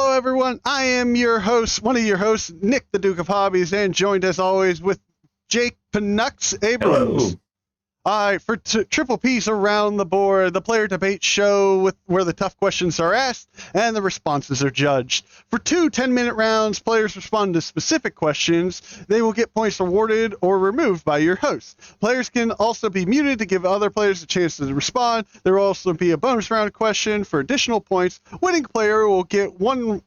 Hello, everyone. I am your host, one of your hosts, Nick, the Duke of Hobbies, and joined as always with Jake Panux Abrams. Hello. All right, for Triple P's Around the Board, the player debate show where the tough questions are asked and the responses are judged. For 2 10-minute rounds, players respond to specific questions. They will get points awarded or removed by your host. Players can also be muted to give other players a chance to respond. There will also be a bonus round question for additional points. Winning player will get 1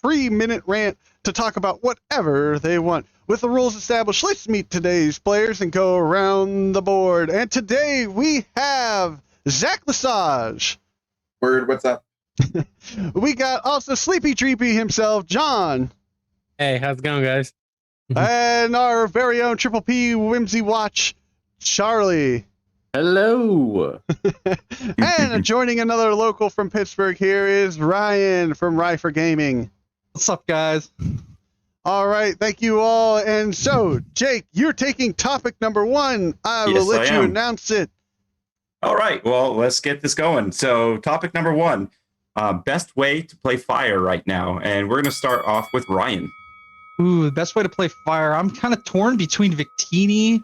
3-minute rant to talk about whatever they want. With the rules established, let's meet today's players and go around the board. And today we have Zach Lesage. Word, what's up? We got also Sleepy Dreepy himself, Jon. Hey, how's it going, guys? And our very own Triple P Whimsey Watch, Charile. Hello. And joining another local from Pittsburgh here is Ryan from Ry4gaming. What's up, guys? All right, thank you all. And so, Jake, you're taking topic number 1. I will let you announce it. All right, well, let's get this going. So, topic number 1, best way to play Fire right now. And we're going to start off with Ryan. Ooh, the best way to play Fire. I'm kind of torn between Victini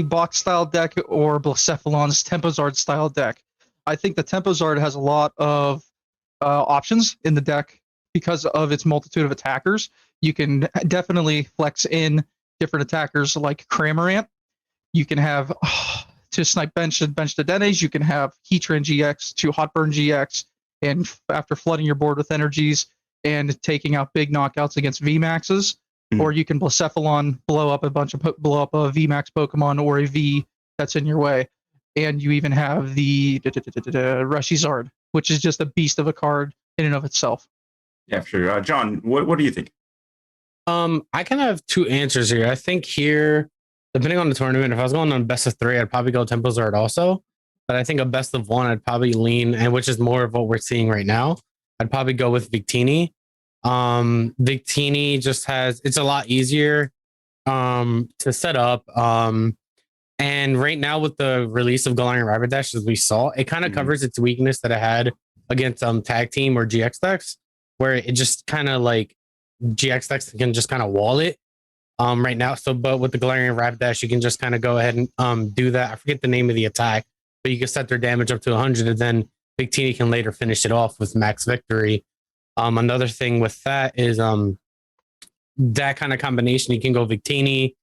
box style deck or Blacephalon's Tempozard style deck. I think the Tempozard has a lot of options in the deck because of its multitude of attackers. You can definitely flex in different attackers like Cramorant. You can have to snipe bench to Denes. You can have Heatran GX to Hotburn GX, and after flooding your board with energies and taking out big knockouts against VMAXs, or you can Blacephalon blow up a VMAX Pokemon or a V that's in your way. And you even have the Reshizard, which is just a beast of a card in and of itself. Yeah, for sure. Jon, what do you think? I kind of have 2 answers here. I think here, depending on the tournament, if I was going on best of 3, I'd probably go Tempozard also. But I think a best of 1, I'd probably lean, and which is more of what we're seeing right now. I'd probably go with Victini. Victini just it's a lot easier to set up. And right now with the release of Galarian Rapidash, as we saw, it kind of covers its weakness that it had against tag team or GX decks, where it just kind of like GX decks can just kind of wall it right now. So, but with the Galarian Rapidash, you can just kind of go ahead and do that. I forget the name of the attack, but you can set their damage up to 100, and then Victini can later finish it off with max victory. Another thing with that is that kind of combination. You can go Victini,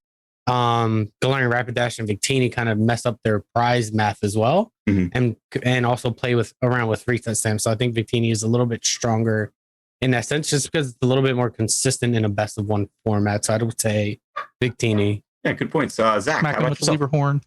Galarian Rapidash, and Victini kind of mess up their prize math as well, and also play around with reset stamps. So I think Victini is a little bit stronger in that sense, just because it's a little bit more consistent in a best of 1 format. So I would say Victini. Yeah, good points. Zach, Smack how him about with the yourself? lever horn.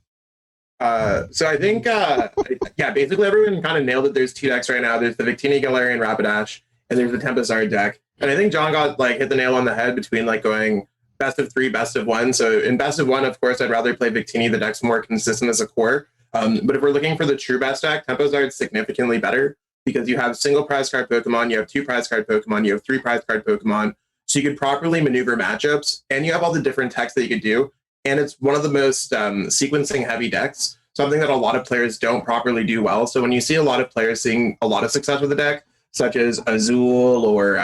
So I think, yeah, basically everyone kind of nailed it. There's 2 decks right now. There's the Victini Galarian Rapidash, and there's the Tempozard deck. And I think Jon got hit the nail on the head between going best of 3, best of 1. So in best of 1, of course, I'd rather play Victini. The deck's more consistent as a core. But if we're looking for the true best deck, Tempozard's significantly better, because you have single prize card Pokemon, you have 2 prize card Pokemon, you have 3 prize card Pokemon. So you could properly maneuver matchups, and you have all the different techs that you could do. And it's one of the most sequencing heavy decks, something that a lot of players don't properly do well. So when you see a lot of players seeing a lot of success with the deck, such as Azul or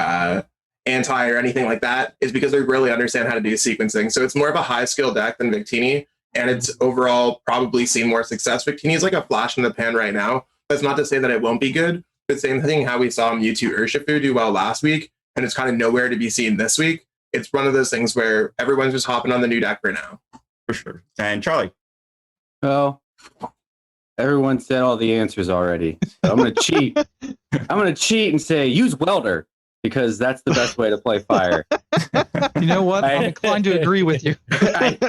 Anti or anything like that, is because they really understand how to do sequencing. So it's more of a high skill deck than Victini, and it's overall probably seen more success. Victini is like a flash in the pan right now. That's not to say that it won't be good. The same thing how we saw Mewtwo Urshifu do well last week, and it's kind of nowhere to be seen this week. It's one of those things where everyone's just hopping on the new deck for now. For sure. And Charlie? Well, everyone said all the answers already. So I'm going to cheat. I'm going to cheat and say use Welder, because that's the best way to play Fire. You know what? I'm inclined to agree with you. I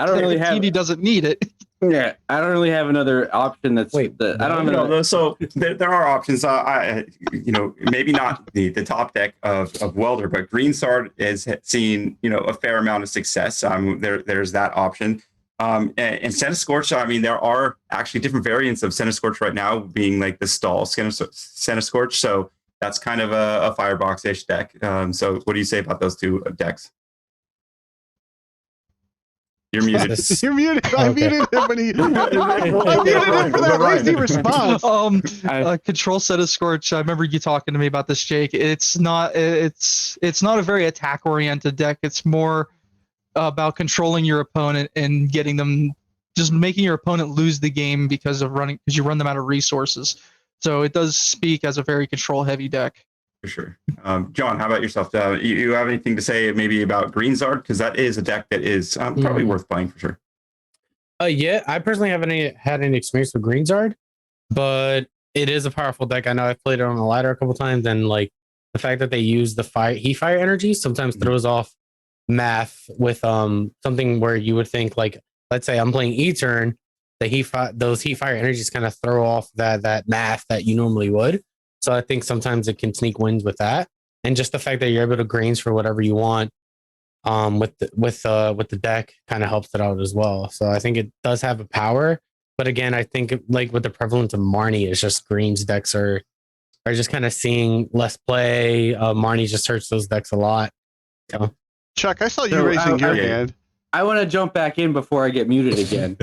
don't really have. He doesn't need it. Yeah, I don't really have another option. I don't have. No, so there are options. Maybe not the top deck of Welder, but Greensword has seen a fair amount of success. There's that option. And Centiskorch, I mean, there are actually different variants of Centiskorch right now, being like the stall Centiskorch. So that's kind of a Firebox-ish deck. So what do you say about those 2 decks? You're muted. You're muted. I Okay. muted him when he. I muted him for that lazy response. Control set of Scorch. I remember you talking to me about this, Jake. It's not a very attack oriented deck. It's more about controlling your opponent and getting them, just making your opponent lose the game because you run them out of resources. So it does speak as a very control heavy deck. For sure. John, how about yourself? You have anything to say maybe about Greenzard? Because that is a deck that is probably worth playing for sure. Yeah, I personally haven't had any experience with Greenzard, but it is a powerful deck. I know I've played it on the ladder a couple times, and like the fact that they use the heat fire energy sometimes throws off math with something where you would think, like, let's say I'm playing E-turn, those heat fire energies kind of throw off that math that you normally would. So I think sometimes it can sneak wins with that, and just the fact that you're able to greens for whatever you want with the deck kind of helps it out as well. So I think it does have a power, but again, I think like with the prevalence of Marnie, it's just greens decks are just kind of seeing less play. Marnie just hurts those decks a lot. So. Chuck, I saw you raising your hand. I want to jump back in before I get muted again.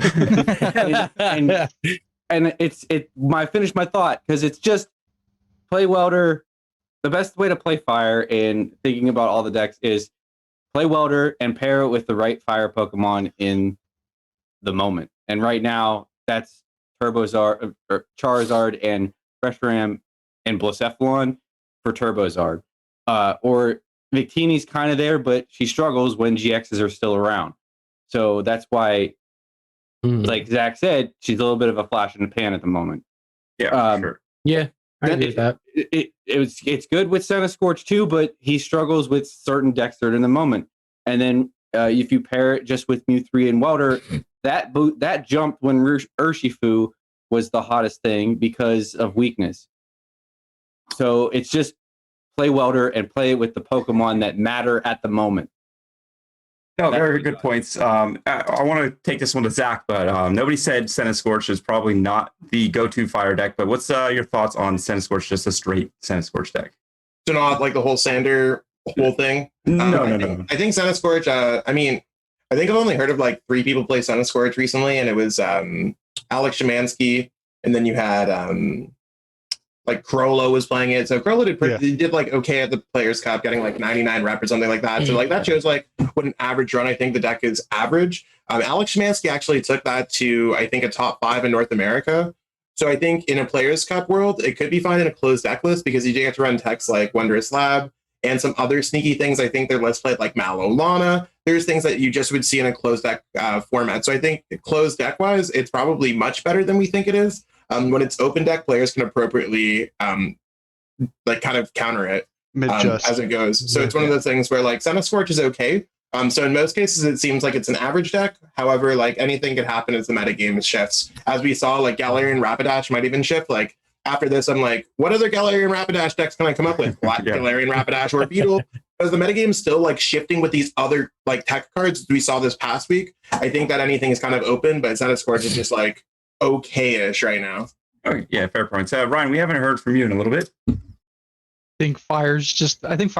and I finish my thought because it's just play Welder. The best way to play Fire in thinking about all the decks is play Welder and pair it with the right Fire Pokemon in the moment. And right now, that's Turbozard, or Charizard, and Reshiram and Blacephalon for Turbozard. Or Victini's kind of there, but she struggles when GXs are still around. So that's why, like Zach said, she's a little bit of a flash in the pan at the moment. Yeah, sure. Yeah, I agree with that. It's good with Senna Scorch too, but he struggles with certain decks that are in the moment. And then if you pair it just with Mew 3 and Welder, that jumped when Urshifu was the hottest thing because of weakness. So it's just play Welder and play it with the Pokemon that matter at the moment. No, very good points. I want to take this one to Zach, but nobody said Senna Scorch is probably not the go-to fire deck. But what's your thoughts on Senna Scorch, just a straight Senna Scorch deck? So not like the whole Sander whole thing? No. I think Senna Scorch, I think I've only heard of like 3 people play Senna Scorch recently, and it was Alex Szymanski, and then you had like Crollo was playing it. So Crollo did like okay at the Players Cup, getting like 99 rep or something like that. So like that shows like what an average run I think the deck is average. Alex Szymanski actually took that to I think a top 5 in North America. So I think in a Players Cup world, it could be fine in a closed deck list because you do get to run techs like Wondrous Lab and some other sneaky things. I think they're less played like Malolana. There's things that you just would see in a closed deck format. So I think closed deck wise, it's probably much better than we think it is. When it's open deck, players can appropriately like kind of counter it as it goes. So it's one of those things where like Senna Scorch is okay. So in most cases, it seems like it's an average deck. However, like anything could happen as the metagame shifts. As we saw, like Galarian Rapidash might even shift. Like after this, I'm like, what other Galarian Rapidash decks can I come up with? Galarian Rapidash or Beetle? Because the metagame is still like shifting with these other like tech cards we saw this past week. I think that anything is kind of open, but Senna Scorch is just like okay-ish right now. Oh, yeah, fair points. Ryan, we haven't heard from you in a little bit. I think Fire's good. I think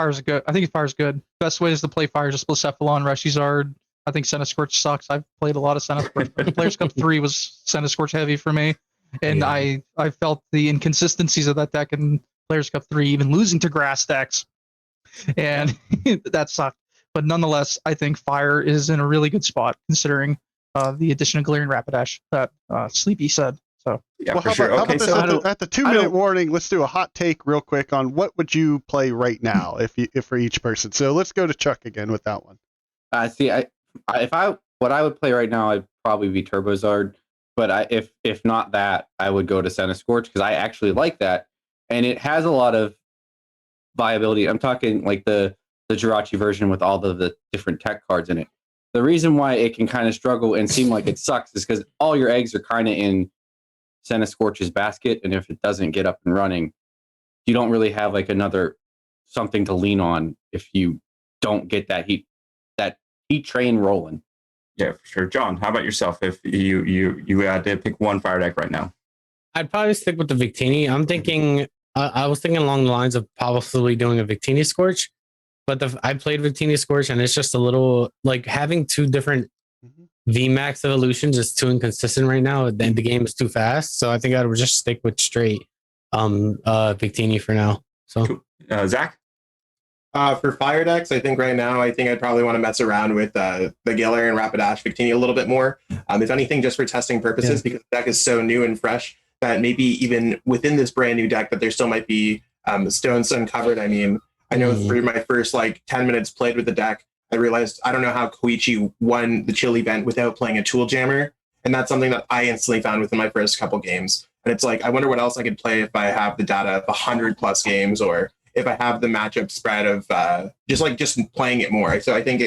Fire's good. Best way is to play Fire, just Blacephalon, Reshizard. I think Senna Scorch sucks. I've played a lot of Senna Scorch. The Players Cup 3 was Senna Scorch heavy for me. And I felt the inconsistencies of that deck in Players Cup 3, even losing to grass decks. And that sucked. But nonetheless, I think Fire is in a really good spot considering the addition of Galarian Rapidash that Sleepy said. So yeah, well, for sure. How Okay, about so this at the 2-minute warning, let's do a hot take real quick on what would you play right now if for each person. So let's go to Chuck again with that one. What I would play right now, I'd probably be Turbozard. But if not that, I would go to Senna Scorch because I actually like that, and it has a lot of viability. I'm talking like the Jirachi version with all the different tech cards in it. The reason why it can kind of struggle and seem like it sucks is because all your eggs are kind of in Senna Scorch's basket, and if it doesn't get up and running, you don't really have like another something to lean on if you don't get that heat train rolling. Yeah, for sure. John, how about yourself? If you had to pick one fire deck right now, I'd probably stick with the Victini. I'm thinking, I was thinking along the lines of possibly doing a Victini Scorch, but I played Victini Scorch, and it's just a little like having 2 different VMAX evolutions is too inconsistent right now, and the game is too fast. So I think I would just stick with straight Victini for now. So Cool. Zach? For fire decks, I think right now, I think I'd probably want to mess around with the Galarian Rapidash Victini a little bit more. If anything, just for testing purposes, because the deck is so new and fresh that maybe even within this brand new deck, that there still might be stones uncovered. I mean, I know through my first like 10 minutes played with the deck, I realized I don't know how Koichi won the chill event without playing a Tool Jammer. And that's something that I instantly found within my first couple games. And it's like, I wonder what else I could play if I have the data of 100 plus games, or if I have the matchup spread of just playing it more. So I think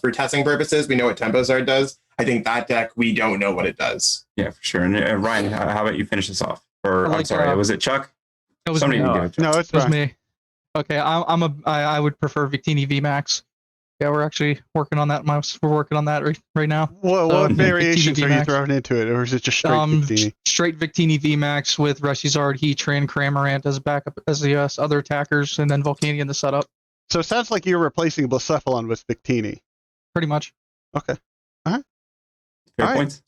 for testing purposes, we know what Temposard does. I think that deck, we don't know what it does. Yeah, for sure. And Ryan, how about you finish this off? Or I'm sorry, was it Chuck? It was Somebody me. can do it. No, it's It was fine. me. Okay, I would prefer Victini VMAX. Yeah, we're actually working on that. We're working on that right now. What So, variations Victini are you VMAX. throwing into it, or is it just straight Victini? Straight Victini VMAX with Reshizard, Heatran, Cramorant as backup as the other attackers, and then Volcanion the setup. So it sounds like you're replacing Blacephalon with Victini. Pretty much. Okay. Fair Alright. points.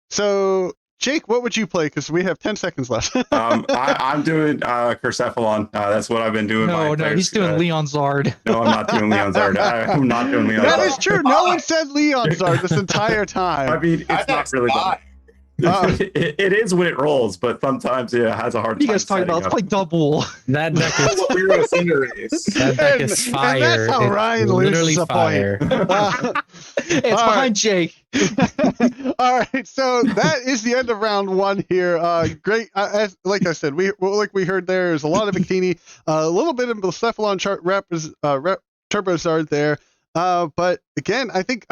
So, Jake, what would you play? Because we have 10 seconds left. I'm doing Kercephalon. That's what I've been doing. No, he's doing Leon Zard. No, I'm not doing Leon Zard. I'm not doing Leon That Zard. is true. No one said Leon Zard this entire I time. mean, it's not really that. It is when it rolls, but sometimes it has a hard What are you time. guys talking about? Let's setting play double. that deck is What we were Cinderace. that deck And- is and fire. that's how It's Ryan literally loses a fire. It's All behind Jake. All right, so that is the end of round one here. Great, like I said, we heard there's a lot of Victini, a little bit of Blacephalon Turbozard there. But again, I think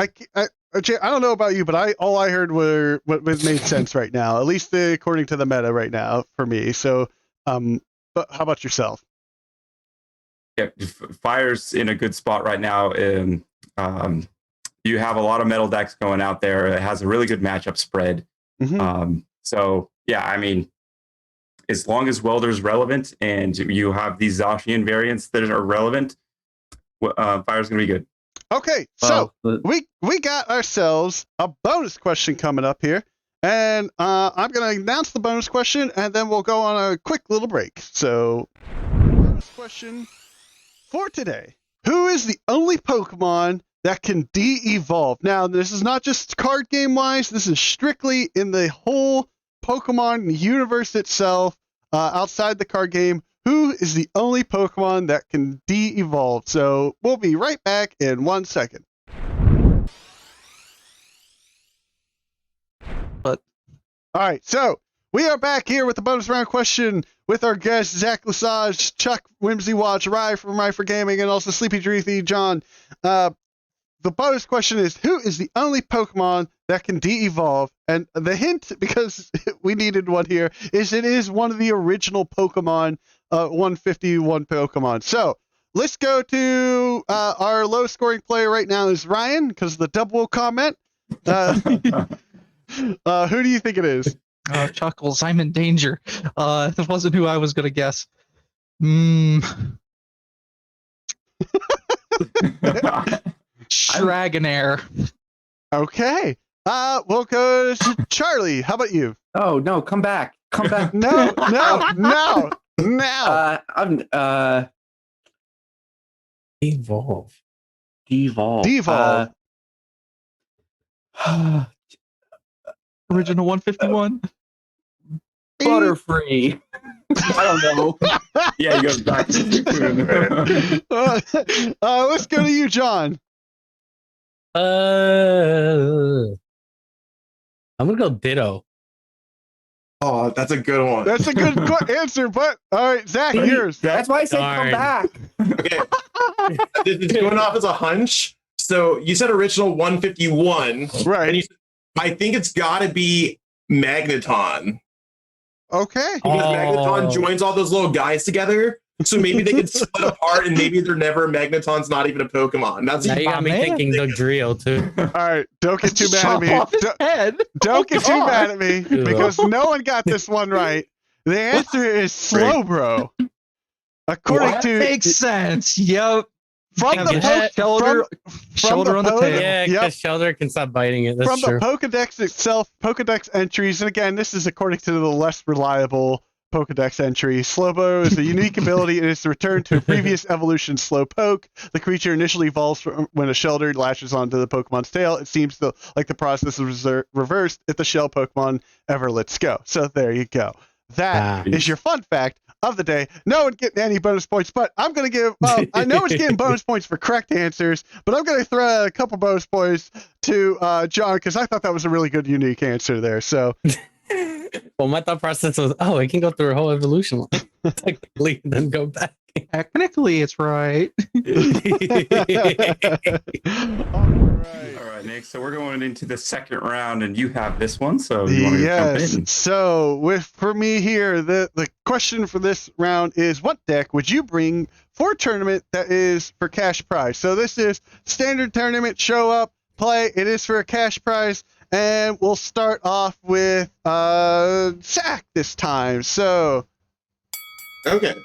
Jay, I don't know about you, but all I heard were what made sense right now, at least according to the meta right now for me. So, but how about yourself? Yeah, Fire's in a good spot right now. You have a lot of metal decks going out there. It has a really good matchup spread. Mhm. So yeah, I mean, as long as Welder's relevant and you have these Zacian variants that are relevant, Fire's gonna be good. Okay, so we got ourselves a bonus question coming up here, and I'm going to announce the bonus question, and then we'll go on a quick little break. So, bonus question for today: who is the only Pokemon that can de-evolve? Now, this is not just card game wise. This is strictly in the whole Pokemon universe itself, outside the card game. Who is the only Pokemon that can de-evolve? So we'll be right back in 1 second. But all right, so we are back here with the bonus round question with our guests Zach Lesage, Chuck, Whimsey Watch, Ry from Ry4gaming, and also Sleepy Dreepy, Jon. The bonus question is, who is the only Pokemon that can de-evolve? And the hint, because we needed one here, is it is one of the original Pokemon, 151 Pokemon. So let's go to our low scoring player right now is Ryan, because the double comment. Who do you think it is? Chuckles, I'm in danger. That wasn't who I was gonna guess. Dragonair. Okay. We'll go to Charlie. How about you? Oh no, come back. Come back. No. I'm Evolve. devolve. Original 151. Butterfree. I don't know. Yeah, he goes back to Let's go to you, Jon. I'm gonna go Ditto. Oh, that's a good one. That's a good answer, but all right, Zach, yours. That's why I said Darn. come back. Okay. This is going off as a hunch. So you said original 151. And Right. you said, I think it's got to be Magneton. Okay. Because Oh. Magneton joins all those little guys together. So maybe they could split apart and maybe they're never, Magneton's not even a Pokemon. That's Now you got me man. thinking Dugtrio too. All right. Don't get too mad at Chop me. off his head. Don't get too God. mad at me because no one got this one right. The answer is Slowbro. According What? to Makes sense. Yep. From the Yeah. Shoulder on the poke- tail. Yeah, because Yep. Shelter can stop biting it. That's From true. the Pokedex itself, Pokedex entries, and again, this is according to the less reliable Pokedex entry. Slowpoke is a unique ability. It is to return to a previous evolution Slowpoke. The creature initially evolves when a Shelter lashes onto the Pokemon's tail. It seems like the process is reversed if the Shell Pokemon ever lets go. So there you go. That is your fun fact of the day. No one getting any bonus points, but I'm going to give, well, I know it's getting bonus points for correct answers, but I'm going to throw out a couple bonus points to John because I thought that was a really good, unique answer there. So, Well, my thought process was, oh, it can go through a whole evolution line, technically, and then go back. Technically, it's right. All right, Nick. So we're going into the second round, and you have this one. So you want to jump in? So for me here, the question for this round is, what deck would you bring for a tournament that is for cash prize? So this is standard tournament, show up, play. It is for a cash prize, and we'll start off with Zach this time. So Okay.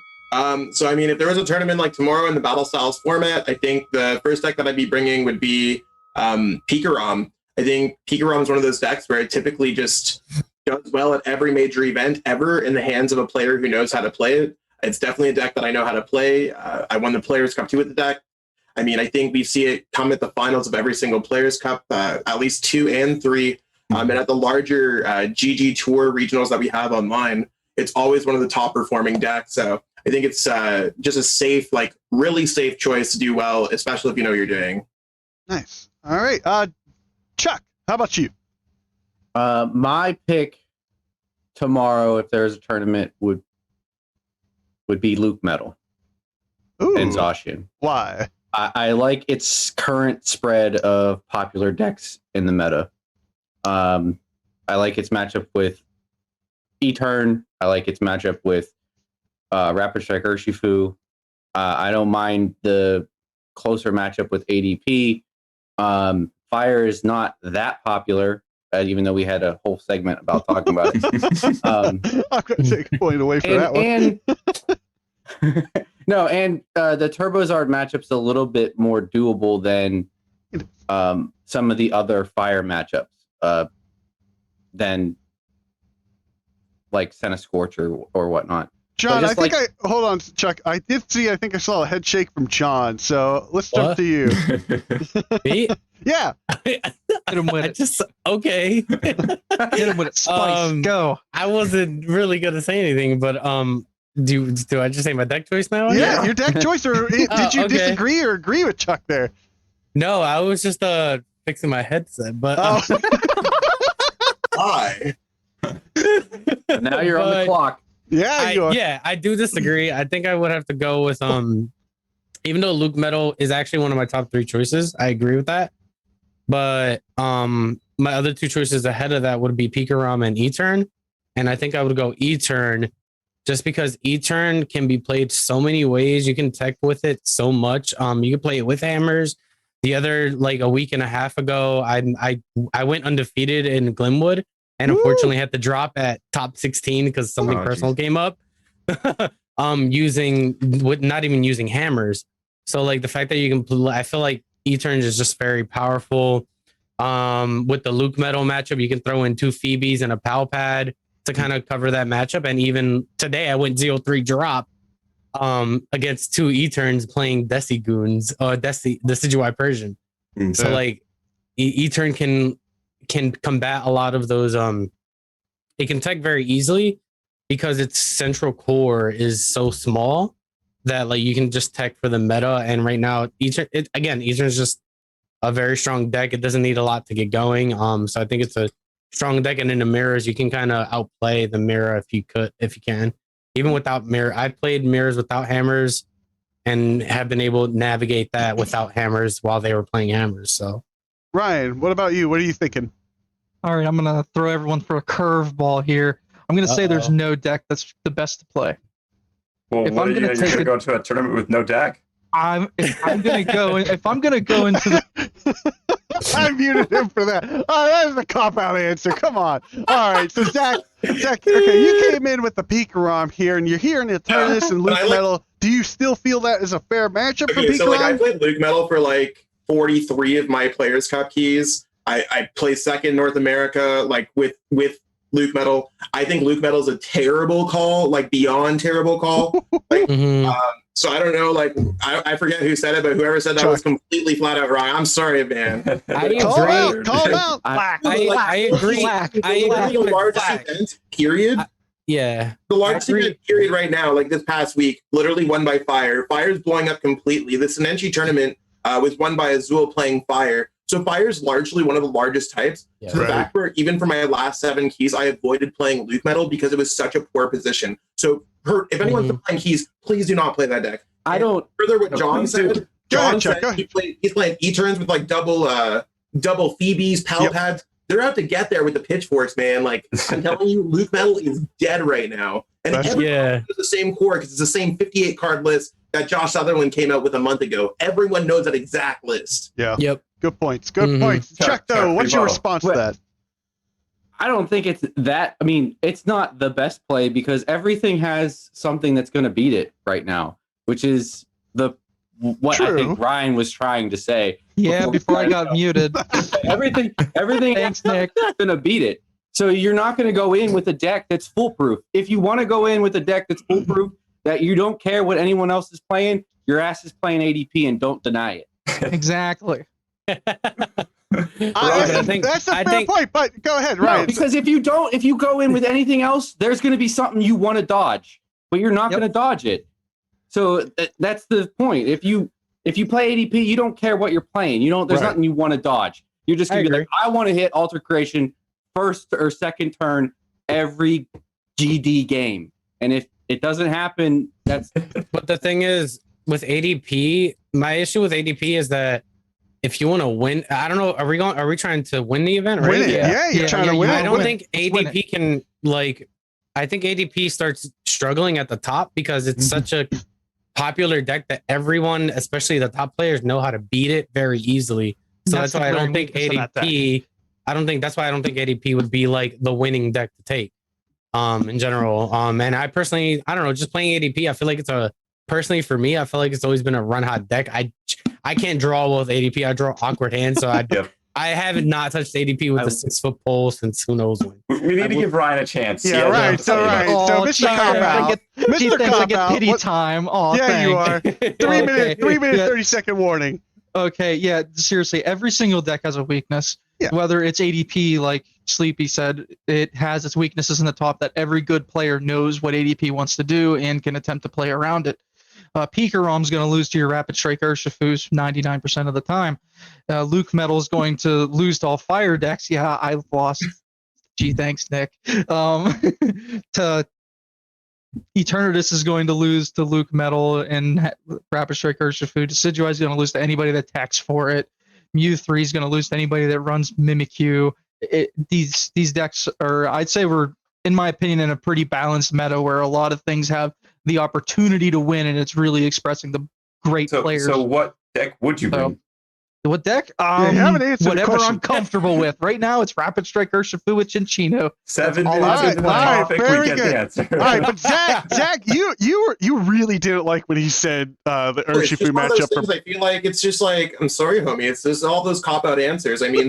So I mean, if there was a tournament like tomorrow in the Battle Styles format, I think the first deck that I'd be bringing would be Pikarom. I think Pikarom is one of those decks where it typically just does well at every major event ever in the hands of a player who knows how to play it. It's definitely a deck that I know how to play. I won the Players' Cup 2 with the deck. I mean, I think we see it come at the finals of every single Players' Cup, at least 2 and 3. And at the larger GG Tour regionals that we have online, it's always one of the top performing decks. So I think it's just a safe, like really safe choice to do well, especially if you know what you're doing. nice. All right, Chuck, how about you? My pick tomorrow, if there's a tournament, would be Luke Metal Ooh, and Zacian. why? I like its current spread of popular decks in the meta. I like its matchup with E-Turn. I like its matchup with Rapid Strike Urshifu. I don't mind the closer matchup with ADP. Fire is not that popular, even though we had a whole segment about talking about it. I'm going to take a point away from that one. The Turbozard matchup's a little bit more doable than some of the other Fire matchups, than like Senna Scorch or whatnot. John, just hold on, Chuck. I think I saw a head shake from John. So let's jump What? to you. Me? Yeah. Hit him with I it. just okay. Hit him with it. Spice. Go. I wasn't really gonna say anything, but do I just say my deck choice now? Yeah, your deck choice. Or did you okay. disagree or agree with Chuck there? No, I was just fixing my headset, but Oh. Why? Now you're on the clock. Yeah, you are. I do disagree. I think I would have to go with even though Luke Metal is actually one of my top 3 choices, I agree with that. But my other 2 choices ahead of that would be Pikarom and E-Turn. And I think I would go E-Turn just because E-Turn can be played so many ways. You can tech with it so much. You can play it with hammers. The other, like a week and a half ago, I went undefeated in Glenwood and unfortunately had to drop at top 16 because something personal came up. Not even using hammers. So like the fact that you can, I feel like E-Turn is just very powerful. With the Luke Metal matchup, you can throw in 2 Phoebes and a Pal Pad to kind of cover that matchup. And even today, I went 0-3 drop against 2 E-Turns playing Desi Goons, Decidueye Persian. So like E-Turn can combat a lot of those. It can tech very easily because its central core is so small that like you can just tech for the meta. And right now, E-Turn is just a very strong deck. It doesn't need a lot to get going. So I think it's a strong deck. And in the mirrors, you can kind of outplay the mirror if you can. Even without mirror, I've played mirrors without hammers and have been able to navigate that without hammers while they were playing hammers. So Ryan, what about you? What are you thinking? All right, I'm gonna throw everyone for a curveball here. I'm gonna say there's no deck that's the best to play. Well, If I'm gonna you're gonna go to a tournament with no deck? If I'm gonna go into the I muted him for that. Oh, that is a cop-out answer. Come on. All right, so Zach, okay, you came in with the Pikarom here, and you're here in the Eternus and Luke Metal Do you still feel that is a fair matchup for Okay, so like I Pikarom? played Luke Metal for like 43 of my Players Cup keys. I placed second North America, like with Luke Metal. I think Luke Metal is a terrible call, like beyond terrible call. Like, Mhm. so I don't know, like I forget who said it, but whoever said that was completely flat out wrong. I'm sorry, man. I Call him agree. out. Call him out. I agree. I Literally the agree. largest Fact. event, period. Yeah. The largest I agree. event period right now, like this past week, literally won by Fire. Fire's blowing up completely. The Senenchi tournament was won by Azul playing Fire. So Fire's largely one of the largest types. Yeah. To the Right. fact where even for my last 7 keys, I avoided playing Luke Metal because it was such a poor position. So if anyone's Mhm. playing keys, please do not play that deck. I don't. Further what No, John please do. said, Go ahead, John Chuck, said go ahead. he's playing E-turns with like double Phoebes, Pal Yep. Pads. They're out to get there with the pitchforks, man. Like I'm telling you, Luke Metal is dead right now. And That's- everyone Yeah. knows the same core because it's the same 58 card list that Josh Sutherland came out with a month ago. Everyone knows that exact list. Yeah. Yep. Good points. Good Mhm. points. Chuck, Chuck, though, Chuck, what's your rebuttal. response to What- that? I don't think it's that. I mean, it's not the best play because everything has something that's going to beat it right now, which is what I True. think Ryan was trying to say. Yeah, before I got muted. Everything Thanks, Nick. is going to beat it. So you're not going to go in with a deck that's foolproof. If you want to go in with a deck that's foolproof, that you don't care what anyone else is playing, your ass is playing ADP and don't deny it. Exactly. I think- that's a I fair think- point, but go ahead, No, Ryan. because if you go in with anything else, there's going to be something you want to dodge, but you're not Yep. going to dodge it. So that's the point. If you play ADP, you don't care what you're playing. You don't. There's Right. nothing you want to dodge. You're just going to be like, I want to hit Alter Creation first or second turn every GD game, and if it doesn't happen, that's But the thing is, with ADP, my issue with ADP is that if you want to win, I don't know. Are we trying to win the event? Right? Win it. Yeah. Yeah, you're Yeah, trying yeah, to win you it. I don't win it. think Let's win ADP can like. I think ADP starts struggling at the top because it's such a popular deck that everyone, especially the top players, know how to beat it very easily. So that's why I don't think ADP. That's why I don't think ADP would be like the winning deck to take. In general. And I personally, I don't know, just playing ADP, I feel like personally for me, I feel like it's always been a run hot deck. I can't draw with ADP. I draw awkward hands, so Yep. I haven't not touched ADP with the 6-foot pole since who knows when. We need to give Ryan a chance. Yeah, He has right. to So, say right. about So, Oh, Mr. gee, Cop I Out. get- Gee, Mr. thanks, I Cop get Out. pity What- time. Oh, Yeah, you are. thanks. 3 minute, Okay, 3 minute, yeah. 30-second warning. Okay, yeah, seriously, every single deck has a weakness. Yeah. Whether it's ADP, like Sleepy said, it has its weaknesses in the top that every good player knows what ADP wants to do and can attempt to play around it. Pikarom's going to lose to your Rapid Strike Urshifus 99% of the time. Luke Metal's going to lose to all fire decks. Yeah, I lost. Gee, thanks, Nick. To Eternatus is going to lose to Luke Metal and Rapid Strike Urshifu. Decidueye is going to lose to anybody that attacks for it. Mew 3 is going to lose to anybody that runs Mimikyu. These decks are, I'd say, we're, in my opinion, in a pretty balanced meta where a lot of things have the opportunity to win, and it's really expressing the great players. So what deck would you So, win? What deck? you haven't answered the Whatever question. I'm comfortable with. Right now, it's Rapid Strike Urshifu with Chinchino. 7 all minutes right, into the all right, topic, very we get good. the answer. All right, but Zach, you really didn't like when he said the It's just Urshifu one of those matchup. things I feel like it's just like, I'm sorry, homie. It's just all those cop out answers. I mean,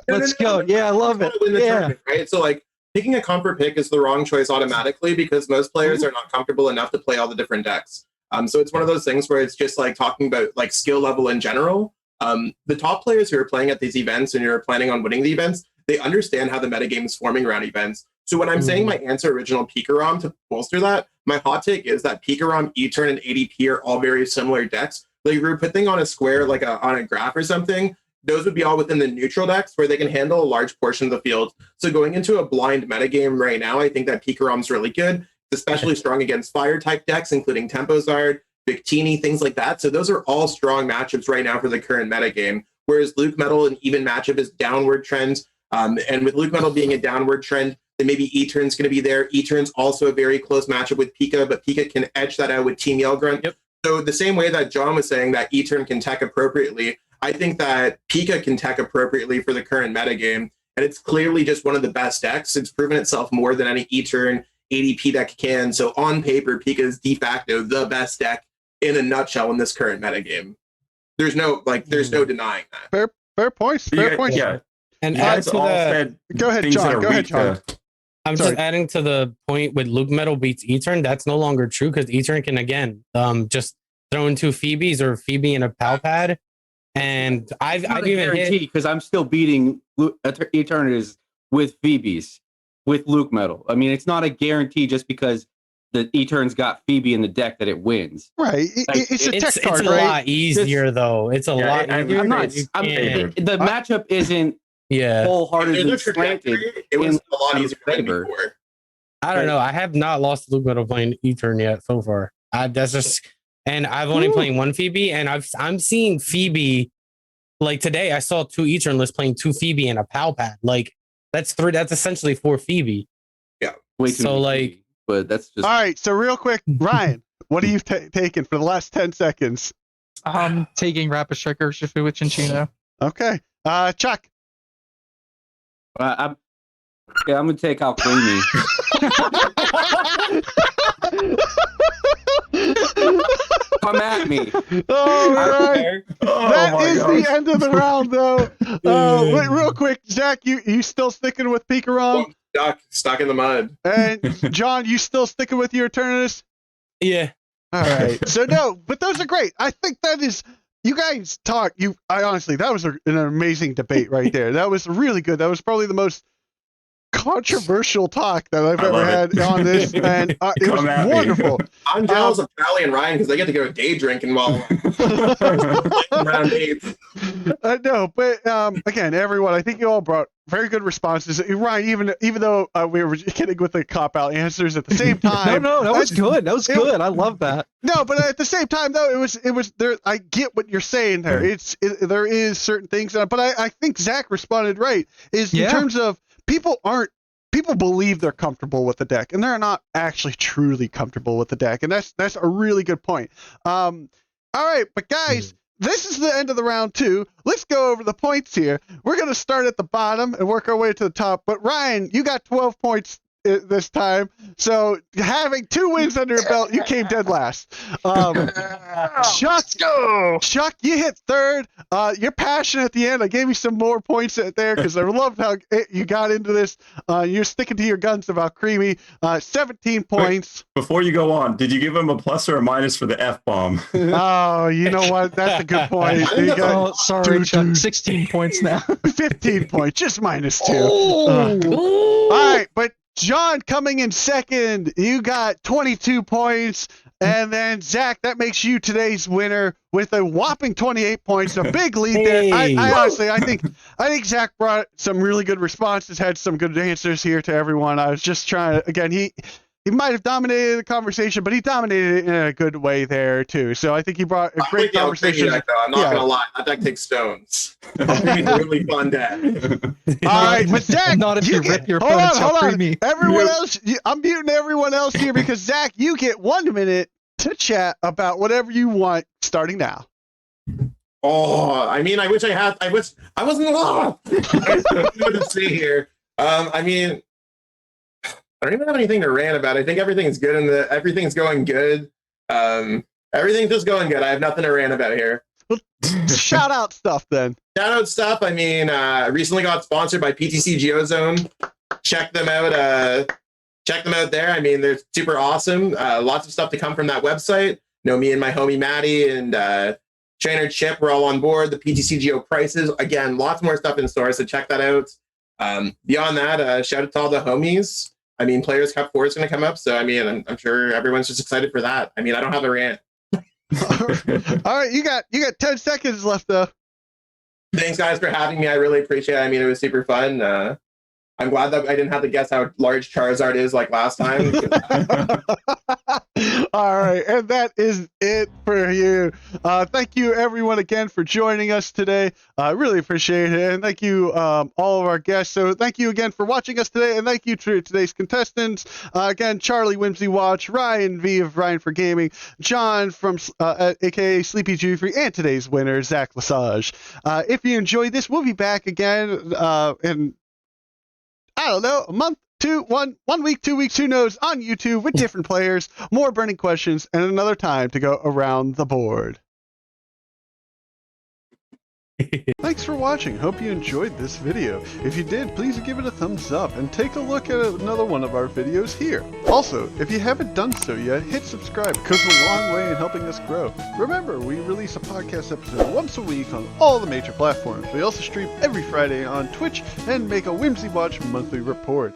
Let's go. Yeah, I love it. Win the Yeah. tournament, right? So like picking a comfort pick is the wrong choice automatically because most players are not comfortable enough to play all the different decks. So it's one of those things where it's just like talking about like skill level in general. The top players who are playing at these events and you're planning on winning the events, they understand how the metagame is forming around events. So when I'm saying my answer original Pikarom to bolster that, my hot take is that Pikarom, E-Turn, and ADP are all very similar decks. Like if we were putting on a square, like on a graph or something, those would be all within the neutral decks where they can handle a large portion of the field. So going into a blind metagame right now, I think that Pikarom's really good, especially strong against fire type decks, including Temposard, Victini, things like that. So those are all strong matchups right now for the current metagame. Whereas Luke Metal, an even matchup, is downward trend. And with Luke Metal being a downward trend, then maybe E-Turn's going to be there. E-Turn's also a very close matchup with Pika, but Pika can edge that out with Team Yellgrunt. Yep. So the same way that John was saying that E-Turn can tech appropriately, I think that Pika can tech appropriately for the current metagame. And it's clearly just one of the best decks. It's proven itself more than any E-Turn, ADP deck can. So on paper, Pika is de facto the best deck in a nutshell in this current metagame. There's no denying that. Fair points. Fair points. Yeah. And You add guys to all the, said Go ahead, things that John. are Go ahead, weak John. to- I'm Sorry. just adding to the point with Luke Metal beats E-Turn. That's no longer true because E-Turn can again just throw in 2 Phoebes or Phoebe in a pal pad. And I've even guarantee hit because I'm still beating Eternities with Phoebes with Luke Metal. I mean, it's not a guarantee just because the E-Turn's got Phoebe in the deck that it wins. Right. Like, It's a tech it's card, a right? lot easier though. It's a lot easier. I'm not. You I'm, can't- the matchup isn't yeah. wholeheartedly There's a trajectory. slanted. It was in a lot easier than favor. before. I don't know. I have not lost Luke Metal playing E-Turn yet so far. That's just, and I've only playing 1 Phoebe, and I'm seeing Phoebe. Like today, I saw 2 E-Turn lists playing 2 Phoebe and a pal pad. Like that's 3. That's essentially 4 Phoebe. Way too So, many like- Phoebe, but that's just All right. So real quick, Ryan, what are you taking for the last 10 seconds? I'm taking Rapid Striker, Shifu with Chinchino. Okay. Chuck. I'm gonna take out Creamy. Come at me. All right. Oh That my is gosh. the end of the round, though. Wait, real quick, Zach, you still sticking with Pikarom? Stuck in the mud. And John, you still sticking with your Eternus? Yeah. All right. So no, but those are great. I think that is. You guys talk. I honestly, that was an amazing debate right there. That was really good. That was probably the most controversial talk that I've I ever love had it. on this, and it was Come at me. wonderful. I'm jealous of Charlie and Ryan because they get to go day drinking while round 8. No, but again, everyone, I think you all brought very good responses. Ryan, even though we were kidding with the cop out answers at the same time. No, that was good. That was it- good. I love that. No, but at the same time, though, it was there. I get what you're saying there. There is certain things, but I think Zach responded right. Is in Yeah. terms of people believe they're comfortable with the deck, and they're not actually truly comfortable with the deck, and that's a really good point. All right, but guys. This is the end of the round 2. Let's go over the points here. We're going to start at the bottom and work our way to the top. But Ryan, you got 12 points this time. So having 2 wins under your belt, you came dead last. Chuck, you hit 3rd. You're passionate at the end. I gave you some more points there because I loved how you got into this. You're sticking to your guns about Creamy. 17 points. Before you go on, did you give him a plus or a minus for the F-bomb? Oh, you know what? That's a good point. You got Oh, sorry, Dude, Chuck. dude. 16 points now. 15 points, just -2. Oh. All right, but John coming in second, you got 22 points. And then Zach, that makes you today's winner with a whopping 28 points, a big lead there. I honestly, I think Zach brought some really good responses, had some good answers here to everyone. I was just trying to, again, he might have dominated the conversation, but he dominated it in a good way there too. So I think he brought a great conversation. Deck, though. I'm not Yeah. gonna lie, that deck takes stones. It's a really fun deck. All right, but Zach, Not if you get- rip your hold opponents on, out hold on. Creamy. Everyone else, I'm muting everyone else here because Zach, you get 1 minute to chat about whatever you want starting now. Oh, I mean, I wish I had. I wasn't. I don't know what to say here. I mean, I don't even have anything to rant about. I think everything's good and everything's going good. Everything's just going good. I have nothing to rant about here. Shout out stuff then. Shout out stuff. I mean, recently got sponsored by PTC Geozone. Check them out. Check them out there. I mean, they're super awesome. Lots of stuff to come from that website. You know, me and my homie Maddie and trainer Chip were all on board. The PTC Geo prices. Again, lots more stuff in store, so check that out. Beyond that, shout out to all the homies. I mean, Players Cup 4 is going to come up, so I mean, I'm sure everyone's just excited for that. I mean, I don't have a rant. All right, you got 10 seconds left though. Thanks, guys, for having me. I really appreciate it. I mean, it was super fun. I'm glad that I didn't have to guess how large Charizard is like last time. All right, and that is it for you. Thank you everyone again for joining us today. I really appreciate it, and thank you all of our guests. So thank you again for watching us today, and thank you to today's contestants. Again, Charlie Whimsey Watch, Ryan V of Ry4gaming, John from aka Sleepy Dreepy, and today's winner Zach Lesage. If you enjoyed this, we'll be back again in I don't know, a month, One week, 2 weeks, who knows, on YouTube with different players, more burning questions, and another time to go around the board. Thanks for watching. Hope you enjoyed this video. If you did, please give it a thumbs up and take a look at another one of our videos here. Also, if you haven't done so yet, hit subscribe. It goes a long way in helping us grow. Remember, we release a podcast episode once a week on all the major platforms. We also stream every Friday on Twitch and make a Whimsey Watch monthly report.